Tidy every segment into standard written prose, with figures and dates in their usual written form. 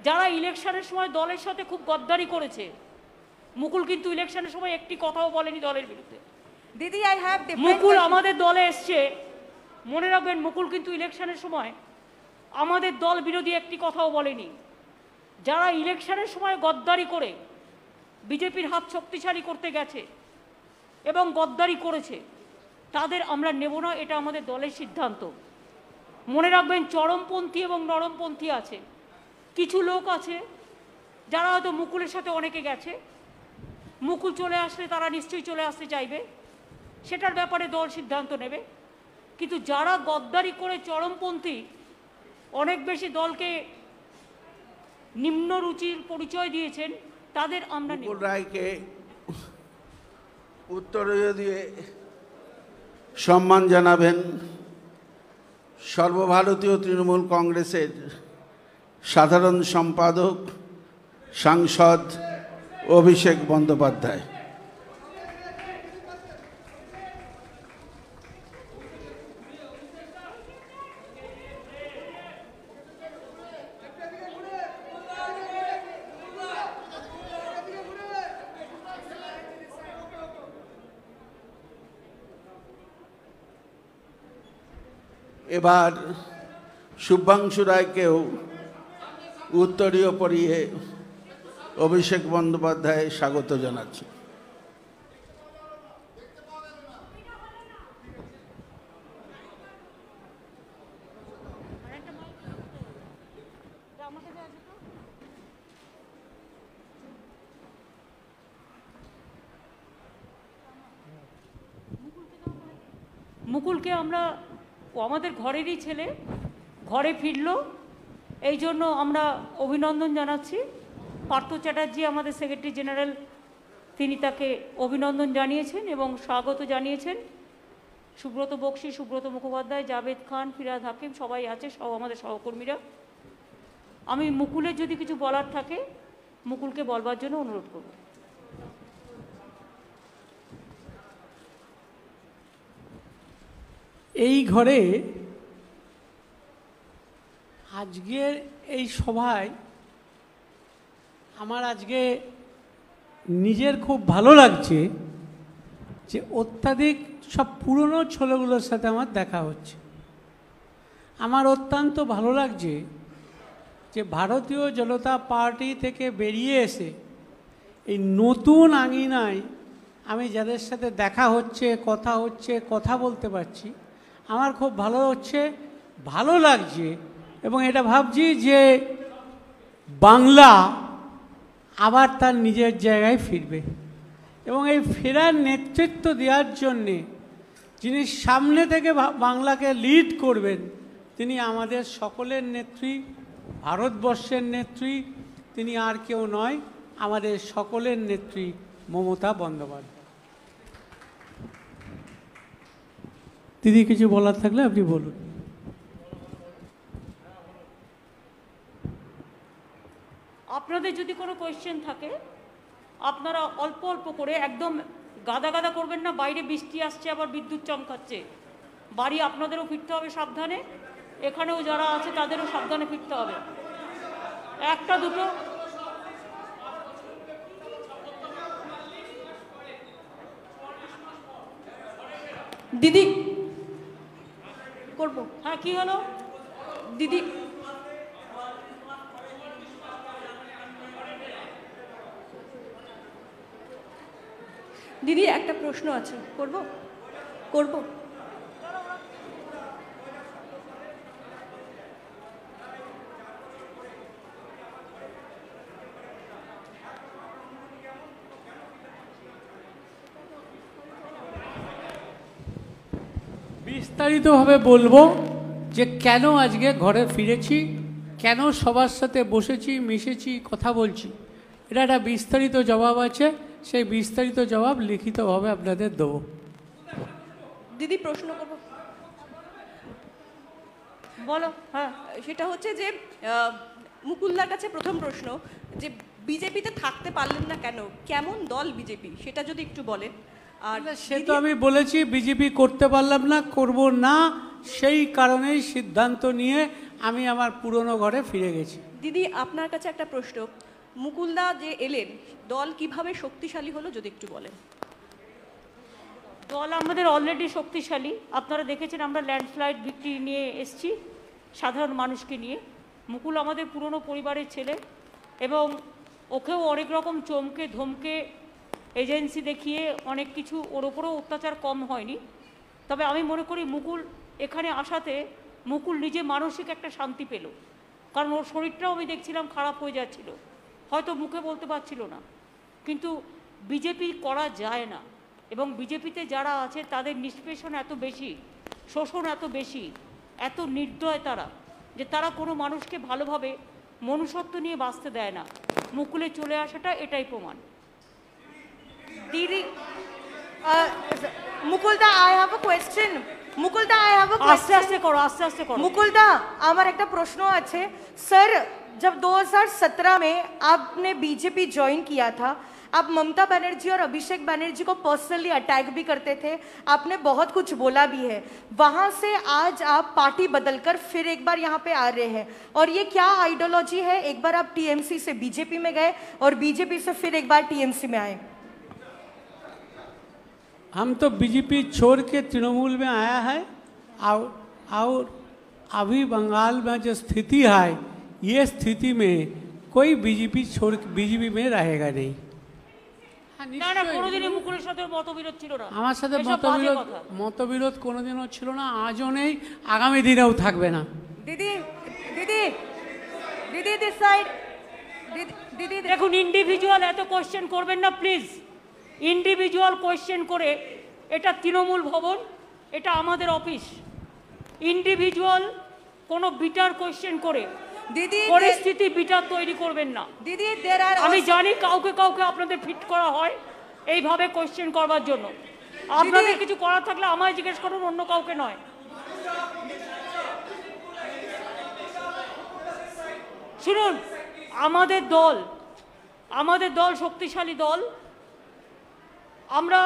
যারা ইলেকশনের সময় দলের সাথে খুব গদ্দারি করেছে, মুকুল কিন্তু ইলেকশনের সময় একটি কথাও বলেনি দলের বিরুদ্ধে। দিদি, আই হ্যাভ মুকুল আমাদের দলে এসছে, মনে রাখবেন মুকুল কিন্তু ইলেকশনের সময় আমাদের দল বিরোধী একটি কথাও বলেনি। যারা ইলেকশনের সময় গদ্দারি করে বিজেপির হাত শক্তিশালী করতে গেছে এবং গদ্দারি করেছে, তাদের আমরা নেব না, এটা আমাদের দলের সিদ্ধান্ত। মনে রাখবেন চরমপন্থী এবং নরমপন্থী আছে, কিছু লোক আছে যারা হয়তো মুকুলের সাথে অনেকে গেছে, মুকুল চলে আসলে তারা নিশ্চয়ই চলে আসতে চাইবে, সেটার ব্যাপারে দল সিদ্ধান্ত নেবে। কিন্তু যারা গদ্দারি করে চরমপন্থী অনেক বেশি দলকে নিম্ন রুচির পরিচয় দিয়েছেন, তাদের আমরা মুকুল রায়কে উত্তরীয় দিয়ে সম্মান জানাবেন সর্বভারতীয় তৃণমূল কংগ্রেসের সাধারণ সম্পাদক সাংসদ অভিষেক বন্দ্যোপাধ্যায়। এবার শুভাংশু রায়কেও উত্তরীয় পরিয়ে অভিষেক বন্দ্যোপাধ্যায় স্বাগত জানাচ্ছে। মুকুলকে আমরা, ও আমাদের ঘরেরই ছেলে, ঘরে ফিরল, এই জন্য আমরা অভিনন্দন জানাচ্ছি। পার্থ চ্যাটার্জি আমাদের সেক্রেটারি জেনারেল, তিনি তাকে অভিনন্দন জানিয়েছেন এবং স্বাগত জানিয়েছেন। সুব্রত বক্সী, সুব্রত মুখোপাধ্যায়, জাভেদ খান, ফিরাদ হাকিম সবাই আছে, সব আমাদের সহকর্মীরা। আমি মুকুলের যদি কিছু বলার থাকে মুকুলকে বলবার জন্য অনুরোধ করব। এই ঘরে আজকের এই সভায় আমার আজকে নিজের খুব ভালো লাগছে যে অত্যাধিক সব পুরনো ছেলেগুলোর সাথে আমার দেখা হচ্ছে। আমার অত্যন্ত ভালো লাগছে যে ভারতীয় জনতা পার্টি থেকে বেরিয়ে এসে এই নতুন আঙিনায় আমি যাদের সাথে দেখা হচ্ছে, কথা বলতে পারছি, আমার খুব ভালো লাগছে। এবং এটা ভাবছি যে বাংলা আবার তার নিজের জায়গায় ফিরবে এবং এই ফেরার নেতৃত্ব দেওয়ার জন্যে যিনি সামনে থেকে বাংলাকে লিড করবেন তিনি আমাদের সকলের নেত্রী, ভারতবর্ষের নেত্রী, তিনি আর কেউ নয়, আমাদের সকলের নেত্রী মমতা বন্দ্যোপাধ্যায়। দিদি কিছু বলার থাকলে আপনি বলুন। আপনাদের যদি কোনো কোয়েশ্চেন থাকে আপনারা অল্প অল্প করে, একদম গাদা গাদা করবেন না। বাইরে বৃষ্টি আসছে, আবার বিদ্যুৎ চমকাচ্ছে, বাড়ি আপনাদেরও ফিরতে হবে সাবধানে, এখানেও যারা আছে তাদেরও সাবধানে ফিরতে হবে। একটা দুটো দিদি করবো। হ্যাঁ, কি হলো দিদি? দিদি একটা প্রশ্ন আছে, করব? বিস্তারিতভাবে বলবো যে কেন আজকে ঘরে ফিরেছি, কেন সবার সাথে বসেছি, মিশেছি, কথা বলছি। এটা একটা বিস্তারিত জবাব আছে, সেই বিস্তারিত জবাব লিখিতভাবে আপনাদের দেবো। দিদি প্রশ্ন করব, বলো। হ্যাঁ, সেটা হচ্ছে যে মুকুলদার কাছে প্রথম প্রশ্ন, যে বিজেপিতে থাকতে পারলেন না কেন? কেমন দল বিজেপি, সেটা যদি একটু বলেন। আর সে তো আমি বলেছি, বিজেপি করতে পারলাম না, করব না, সেই কারণেই সিদ্ধান্ত নিয়ে আমি আমার পুরনো ঘরে ফিরে গেছি। দিদি আপনার কাছে একটা প্রশ্ন, মুকুলদা যে এলেন, দল কিভাবে শক্তিশালী হলো যদি একটু বলেন। দল আমাদের অলরেডি শক্তিশালী। আপনারা দেখেছেন আমরা ল্যান্ডস্লাইড ভিক্টরি নিয়ে এসেছি সাধারণ মানুষকে নিয়ে। মুকুল আমাদের পুরনো পরিবারের ছেলে এবং ওকেও অনেক রকম চমকে ধমকে এজেন্সি দেখিয়ে অনেক কিছু ওর ওপরেও অত্যাচার কম হয়নি। তবে আমি মনে করি মুকুল এখানে আসাতে মুকুল নিজে মানসিক একটা শান্তি পেল, কারণ ওর শরীরটাও আমি দেখছিলাম খারাপ হয়ে যাচ্ছিল, হয়তো মুখে বলতে পারছিল না। কিন্তু বিজেপি করা যায় না, এবং বিজেপিতে যারা আছে তাদের নিষ্পেষণ এত বেশি, শোষণ এত বেশি, এত নির্দয় তারা, যে তারা কোনো মানুষকে ভালোভাবে মনুষ্যত্ব নিয়ে বাঁচতে দেয় না। মুকুলে চলে আসাটা এটাই প্রমাণ। Didi, Mukulda, I have a question. Mukulda, I have a আস্তে question. আস্তে করো, আস্তে আস্তে করো। मुकुलदा, আমার একটা प्रश्न আছে सर, जब 2017 में आपने बीजेपी ज्वाइन किया था, आप ममता बनर्जी और अभिषेक बनर्जी को पर्सनली अटैक भी करते थे, आपने बहुत कुछ बोला भी है। वहां से आज आप पार्टी बदलकर फिर एक बार यहाँ पे आ रहे हैं, और ये क्या आइडियोलॉजी है? एक बार आप टीएमसी से बीजेपी में गए और बीजेपी से फिर एक बार टीएमसी में आए। हम तो बीजेपी छोड़ के तृणमूल में आया है, और अभी बंगाल में जो स्थिति है, ये स्थिति में कोई बीजेपी छोड़ बीजेपी में रहेगा नहीं। না না, কোনোদিনই মুকুলের সাথে মতবিরোধ ছিল না। আমার সাথে এসব বাজে মতবিরোধ কথা। মতবিরোধ কোনোদিনও ছিল না, আজও নেই, আগামী দিনেও থাকবে না। दीदी, दीदी, दीदी दिस साइड, दीदी, দেখুন, ইন্ডিভিজুয়াল এত কোয়েশ্চেন করবেন না প্লিজ। ইন্ডিভিজুয়াল কোয়েশ্চেন করে, এটা তৃণমূল ভবন, এটা আমাদের অফিস। ইন্ডিভিজুয়াল কোনো বিটার কোয়েশ্চেন করে दीदी, পরিস্থিতি বিটার তৈরি করবেন না। दीदी, देयर आर আমি জানি কাউকে কাউকে আপনাদের ফিট করা হয় এইভাবে কোয়েশ্চেন করবার জন্য। আপনাদের কিছু করার থাকলে আমায় জিজ্ঞেস করুন, অন্য কাউকে নয়। শুনুন, আমাদের দল শক্তিশালী দল। আমরা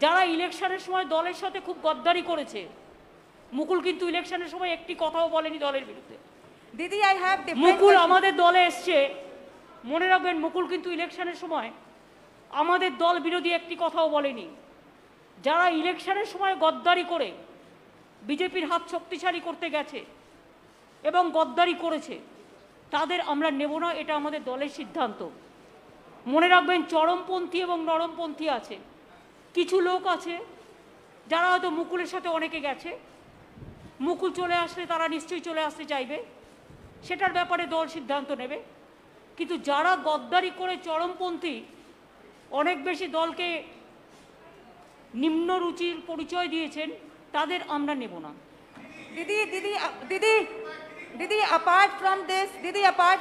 যারা ইলেকশনের সময় দলের সাথে খুব গদ্দারি করেছে, মুকুল কিন্তু ইলেকশনের সময় একটি কথাও বলেনি দলের বিরুদ্ধে। दीदी, आई हैव মুকুল আমাদের দলে এসছে, মনে রাখবেন, মুকুল কিন্তু ইলেকশনের সময় আমাদের দল বিরোধী একটি কথাও বলেনি। যারা ইলেকশনের সময় গদ্দারি করে বিজেপির হাত শক্তিশালী করতে গেছে এবং গদ্দারি করেছে, তাদের আমরা নেব না, এটা আমাদের দলের সিদ্ধান্ত। মনে রাখবেন, চরমপন্থী এবং নরমপন্থী আছে। কিছু লোক আছে যারা হয়তো মুকুলের সাথে অনেকে গেছে, মুকুল চলে আসলে তারা নিশ্চয়ই চলে আসতে চাইবে, সেটার ব্যাপারে দল সিদ্ধান্ত নেবে। কিন্তু যারা গদ্দারি করে চরমপন্থী, অনেক বেশি দলকে নিম্ন রুচির পরিচয় দিয়েছেন, তাদের আমরা নেব না। दीदी, दीदी, दीदी, दीदी, apart from this, दीदी, apart,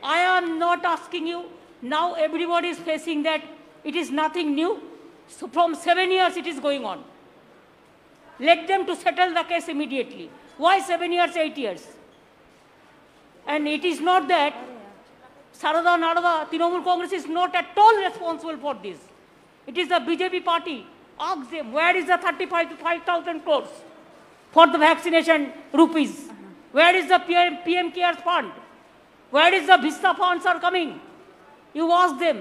I am not asking you, now everybody is facing that it is nothing new. So from 7 years it is going on. Let them to settle the case immediately. Why 7 years, 8 years? And it is not that Sarada Narada, Trinamool Congress is not at all responsible for this. It is the BJP party. Ask them, where is the 35 to 5,000 crores for the vaccination rupees? Where is the PM Cares Fund? Where is the Vista funds are coming? You ask them.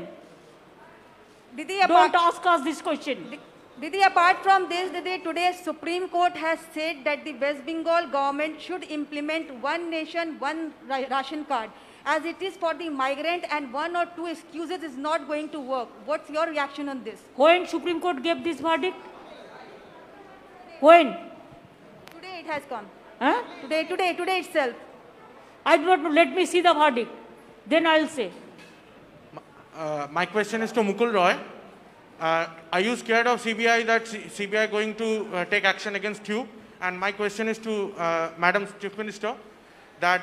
दीदी, Don't ask us this question. Didi, apart from this, Didi, today Supreme Court has said that the West Bengal government should implement one nation, one ration card, as it is for the migrant, and 1 or 2 excuses is not going to work. What's your reaction on this? When Supreme Court gave this verdict? When? Today it has come. Huh? Today itself. I do not know. Let me see the verdict. Then I'll say. My question is to Mukul Roy. Are you scared of CBI, that CBI going to take action against you? And my question is to Madam Chief Minister, that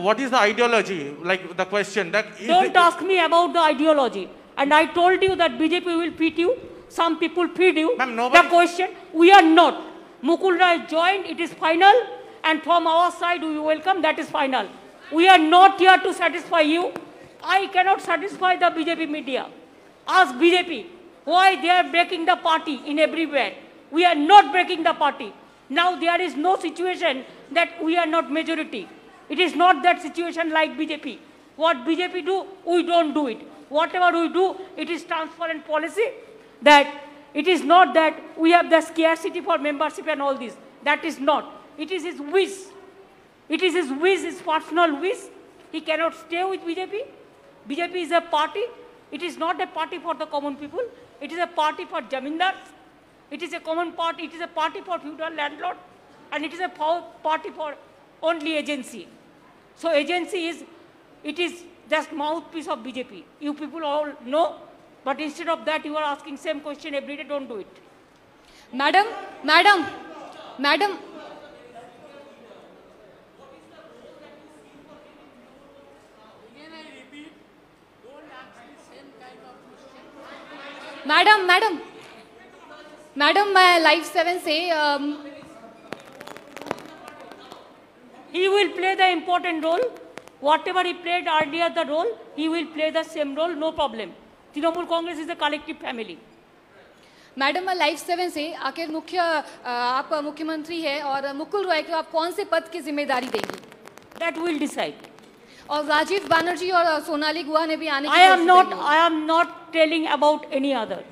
what is the ideology? Like the question that Don't ask me about the ideology. And I told you that BJP will feed you. Some people feed you. Ma'am, The nobody- question, we are not. Mukul Roy joined, it is final. And from our side, we welcome, that is final. We are not here to satisfy you. I cannot satisfy the BJP media. Ask BJP why they are breaking the party in everywhere. We are not breaking the party. Now there is no situation that we are not majority. It is not that situation like BJP. What BJP do, we don't do it. Whatever we do, it is transparent policy. That it is not that we have the scarcity for membership and all this. That is not. It is his wish. It is his wish, his personal wish. He cannot stay with BJP. BJP is a party. It is not a party for the common people. It is a party for jamindars. It is a common party. It is a party for feudal landlord. And it is a party for only agency. So agency is, it is just mouthpiece of BJP. You people all know. But instead of that, you are asking same question every day. Don't do it. Madam. Madam, मैं Live 7 से He will play the important role. Whatever he played earlier the role, he will play the same role, no problem. Trinamool Congress is a collective family. Madam मैं Live 7 से आखिर आप मुख्यमंत्री है और मुकुल रॉय को आप कौन से पद की जिम्मेदारी देंगी? That will decide. और राजीव बैनर्जी और सोनाली गुहा ने भी आने की I am not telling about any other.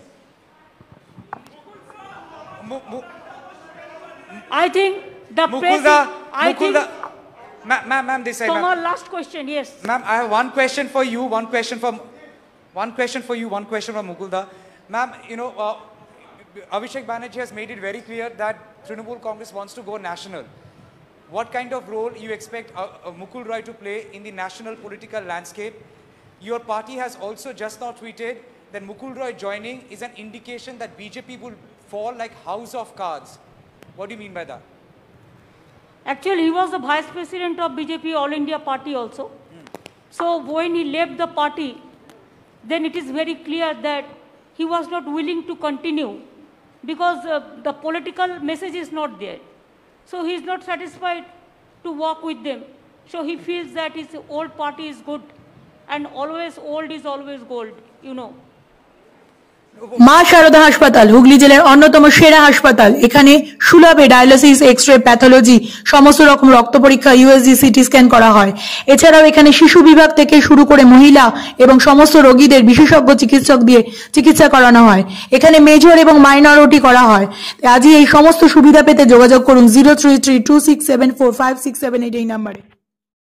I think the president. I think. Ma'am, this side. Tomorrow, last question, yes. Ma'am, I have one question for you, one question for Mukulda. Ma'am, Abhishek Banerjee has made it very clear that Trinamool Congress wants to go national. What kind of role you expect Mukul Roy to play in the national political landscape? Your party has also just now tweeted that Mukul Roy joining is an indication that BJP will fall like house of cards. What do you mean by that? Actually, he was the vice president of BJP All India Party also. So when he left the party, then it is very clear that he was not willing to continue because the political message is not there. So he is not satisfied to work with them. So he feels that his old party is good and always old is always gold, মা শারদা হাসপাতাল হুগলি জেলার অন্যতম সেরা হাসপাতাল। এখানে সুলভে dialysis, X-ray, pathology, সমস্ত রকম রক্ত পরীক্ষা, ইউএসজি, সিটি স্ক্যান করা হয়। এছাড়াও এখানে শিশু বিভাগ থেকে শুরু করে মহিলা এবং সমস্ত রোগীদের বিশেষজ্ঞ চিকিৎসক দিয়ে চিকিৎসা করানো হয়। এখানে মেজর এবং মাইনর ওটি করা হয়। আজই এই সমস্ত সুবিধা পেতে যোগাযোগ করুন 0332674567 এই নম্বরে।